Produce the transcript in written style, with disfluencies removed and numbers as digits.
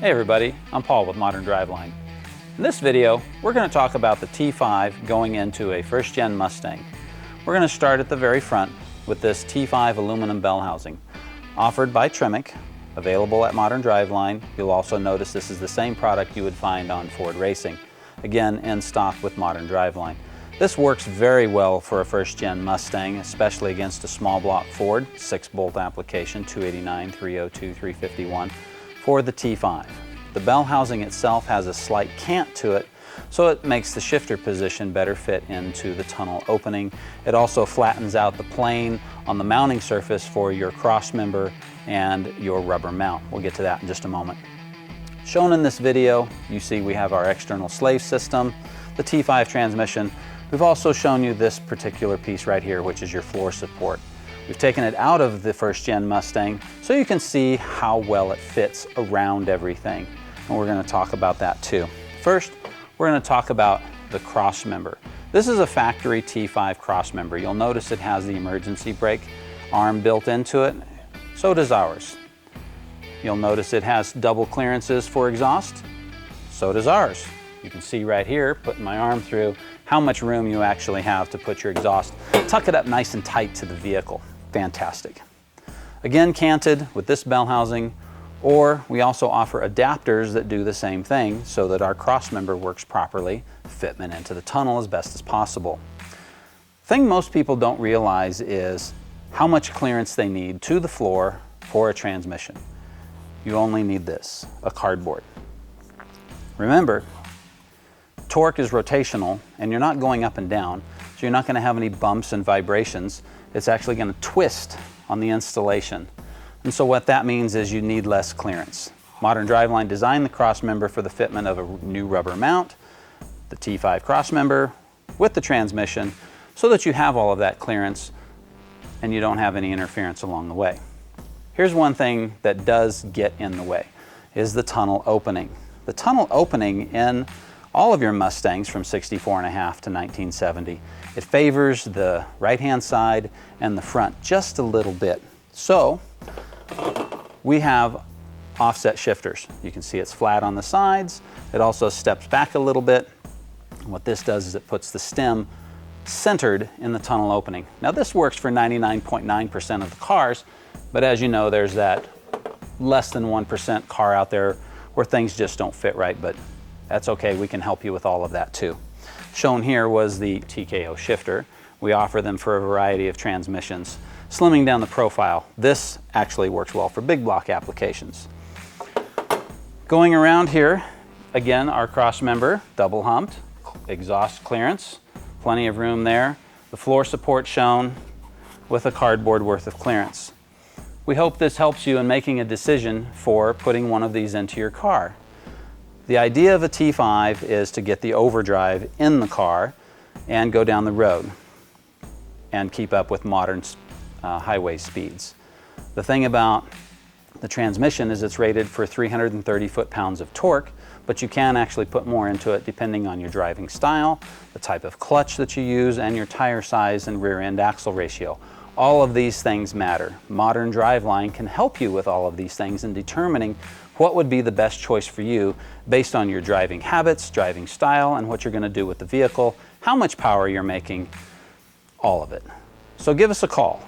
Hey everybody, I'm Paul with Modern DriveLine. In this video, we're going to talk about the T5 going into a first-gen Mustang. We're going to start at the very front with this T5 aluminum bell housing, offered by Tremec, available at Modern DriveLine. You'll also notice this is the same product you would find on Ford Racing, again in stock with Modern DriveLine. This works very well for a first-gen Mustang, especially against a small block Ford, 6-bolt application, 289, 302, 351, for the T5. The bell housing itself has a slight cant to it, so it makes the shifter position better fit into the tunnel opening. It also flattens out the plane on the mounting surface for your crossmember and your rubber mount. We'll get to that in just a moment. Shown in this video, you see we have our external slave system, the T5 transmission. We've also shown you this particular piece right here, which is your floor support. We've taken it out of the first-gen Mustang so you can see how well it fits around everything. And we're going to talk about that too. First, we're going to talk about the crossmember. This is a factory T5 crossmember. You'll notice it has the emergency brake arm built into it. So does ours. You'll notice it has double clearances for exhaust. So does ours. You can see right here, putting my arm through, how much room you actually have to put your exhaust. Tuck it up nice and tight to the vehicle. Fantastic. Again, canted with this bell housing, or we also offer adapters that do the same thing so that our crossmember works properly, fitment into the tunnel as best as possible. The thing most people don't realize is how much clearance they need to the floor for a transmission. You only need this, a cardboard. Remember, torque is rotational and you're not going up and down, so you're not going to have any bumps and vibrations. It's actually going to twist on the installation. And so what that means is you need less clearance. Modern DriveLine designed the crossmember for the fitment of a new rubber mount, the T5 crossmember with the transmission, so that you have all of that clearance and you don't have any interference along the way. Here's one thing that does get in the way, is the tunnel opening. The tunnel opening in all of your Mustangs from 64.5 to 1970, it favors the right-hand side and the front just a little bit. So we have offset shifters. You can see it's flat on the sides. It also steps back a little bit. What this does is it puts the stem centered in the tunnel opening. Now this works for 99.9% of the cars, but as you know, there's that less than 1% car out there where things just don't fit right, but that's okay, we can help you with all of that too. Shown here was the Tko Shifter. We offer them for a variety of transmissions. Slimming down the profile, this actually works well for big block applications. Going around here, again, our crossmember, double humped, exhaust clearance, plenty of room there. The floor support shown with a cardboard worth of clearance. We hope this helps you in making a decision for putting one of these into your car. The idea of a T5 is to get the overdrive in the car and go down the road and keep up with modern highway speeds. The thing about the transmission is it's rated for 330 foot-pounds of torque, but you can actually put more into it depending on your driving style, the type of clutch that you use, and your tire size and rear end axle ratio. All of these things matter. Modern DriveLine can help you with all of these things in determining what would be the best choice for you based on your driving habits, driving style, and what you're going to do with the vehicle, how much power you're making, all of it. So give us a call.